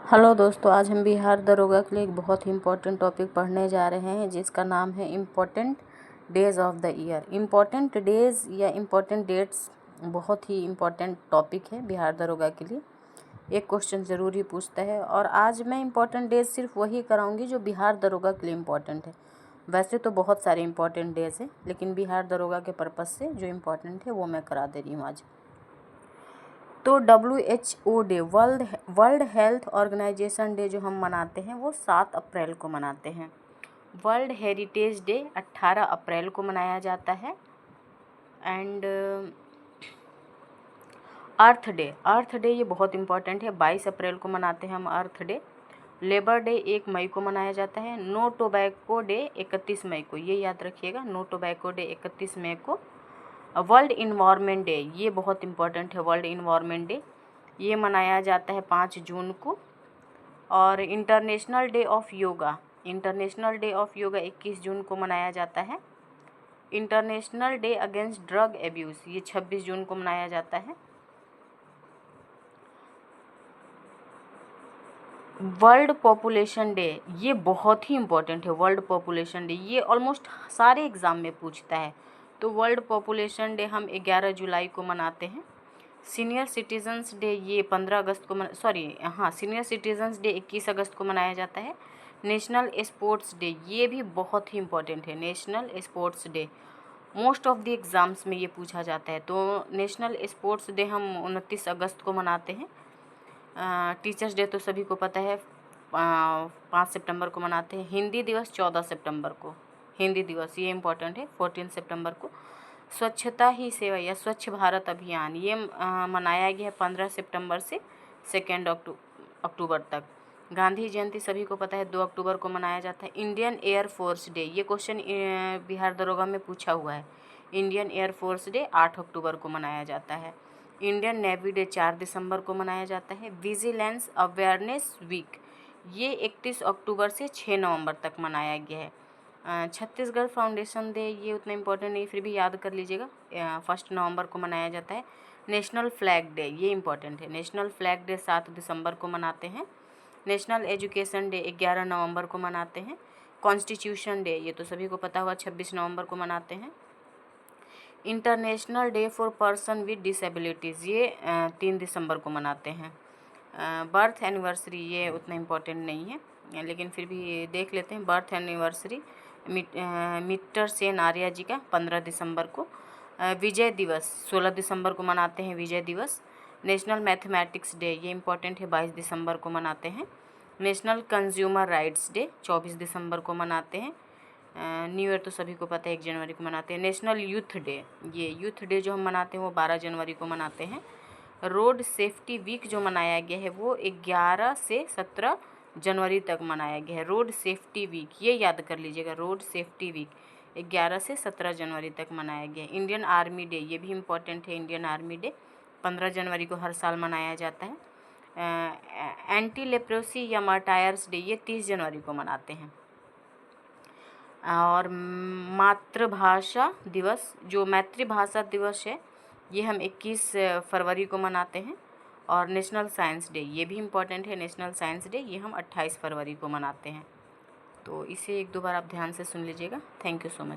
Hello दोस्तों, आज हम बिहार दरोगा के लिए एक बहुत ही इम्पोर्टेंट टॉपिक पढ़ने जा रहे हैं जिसका नाम है important days of the year. Important days या इम्पोर्टेंट डेट्स बहुत ही इम्पोर्टेंट टॉपिक है बिहार दरोगा के लिए। एक क्वेश्चन ज़रूर ही पूछता है और आज मैं इम्पोर्टेंट डेज़ सिर्फ वही कराऊंगी जो बिहार दरोगा के लिए इम्पोर्टेंट है। वैसे तो बहुत सारे इम्पोर्टेंट डेज़ हैं, लेकिन बिहार दरोगा के पर्पज़ से जो इम्पोर्टेंट है वो मैं करा दे रही हूँ आज। तो WHO day, world health organisation day जो हम मनाते हैं वो 7 अप्रैल को मनाते हैं। वर्ल्ड हेरिटेज डे 18 अप्रैल को मनाया जाता है। एंड अर्थ डे ये बहुत इम्पॉर्टेंट है, 22 अप्रैल को मनाते हैं हम अर्थ डे। लेबर डे 1 मई को मनाया जाता है। नो टोबैको डे 31 मई को, ये याद रखिएगा, नो टोबैको डे 31 मई को। वर्ल्ड इन्वायरमेंट डे, ये बहुत इम्पॉर्टेंट है, वर्ल्ड इन्वायरमेंट डे ये मनाया जाता है 5 जून को। और इंटरनेशनल डे ऑफ योगा 21 जून को मनाया जाता है। International day against drug abuse ये 26 जून को मनाया जाता है। वर्ल्ड पॉपुलेशन डे ये बहुत ही इम्पोर्टेंट है, वर्ल्ड पॉपुलेशन डे ये ऑलमोस्ट सारे एग्ज़ाम में पूछता है। तो वर्ल्ड पॉपुलेशन डे हम 11 जुलाई को मनाते हैं। सीनियर सिटीजन्स डे ये 15 अगस्त को सीनियर सिटीजन्स डे 21 अगस्त को मनाया जाता है। नेशनल स्पोर्ट्स डे ये भी बहुत ही इम्पोर्टेंट है, national sports day most of the exams में ये पूछा जाता है। तो नेशनल स्पोर्ट्स डे हम 29 अगस्त को मनाते हैं। टीचर्स डे तो सभी को पता है 5 सितंबर को मनाते हैं। हिंदी दिवस 14 सितंबर को, हिंदी दिवस ये इम्पोर्टेंट है 14 सितंबर को। स्वच्छता ही सेवा या स्वच्छ भारत अभियान ये मनाया गया है 15 सितंबर से 2 अक्टूबर तक। गांधी जयंती सभी को पता है 2 अक्टूबर को मनाया जाता है। इंडियन एयर फोर्स डे ये क्वेश्चन बिहार दरोगा में पूछा हुआ है। इंडियन एयर फोर्स डे 8 अक्टूबर को मनाया जाता है। इंडियन नेवी डे 4 दिसंबर को मनाया जाता है। विजिलेंस अवेयरनेस वीक ये 31 अक्टूबर से 6 नवंबर तक मनाया गया है। छत्तीसगढ़ फाउंडेशन डे ये उतना इम्पोर्टेंट नहीं, फिर भी याद कर लीजिएगा, 1 नवंबर को मनाया जाता है। नेशनल फ्लैग डे ये इम्पोर्टेंट है, नेशनल फ्लैग डे 7 दिसंबर को मनाते हैं। नेशनल एजुकेशन डे 11 नवंबर को मनाते हैं। कॉन्स्टिट्यूशन डे ये तो सभी को पता होगा 26 नवंबर को मनाते हैं। International day for person with disabilities ये 3 दिसंबर को मनाते हैं। बर्थ एनिवर्सरी ये उतना इम्पोर्टेंट नहीं है, लेकिन फिर भी देख लेते हैं। Birth anniversary mister Sen Arya ji का 15 दिसंबर को। विजय दिवस 16 दिसंबर को मनाते हैं, विजय दिवस। नेशनल मैथमेटिक्स डे ये इम्पोर्टेंट है, 22 दिसंबर को मनाते हैं। नेशनल कंज्यूमर राइट्स डे 24 दिसंबर को मनाते हैं। न्यू ईयर तो सभी को पता है 1 जनवरी को मनाते हैं। नेशनल यूथ डे ये यूथ डे जो हम मनाते हैं वो 12 जनवरी को मनाते हैं। रोड सेफ्टी वीक जो मनाया गया है वो 11 से 17 जनवरी तक मनाया गया है। रोड सेफ्टी वीक ये याद कर लीजिएगा, रोड सेफ्टी वीक 11 से 17 जनवरी तक मनाया गया है। इंडियन आर्मी डे ये भी इम्पोर्टेंट है, इंडियन आर्मी डे 15 जनवरी को हर साल मनाया जाता है। एंटी लेप्रोसी या मार्टायर्स डे ये 30 जनवरी को मनाते हैं। और मातृभाषा दिवस जो मातृभाषा दिवस है ये हम 21 फरवरी को मनाते हैं। और नेशनल साइंस डे ये भी इम्पोर्टेंट है, नेशनल साइंस डे ये हम 28 फरवरी को मनाते हैं। तो इसे 1-2 बार आप ध्यान से सुन लीजिएगा। Thank you so much.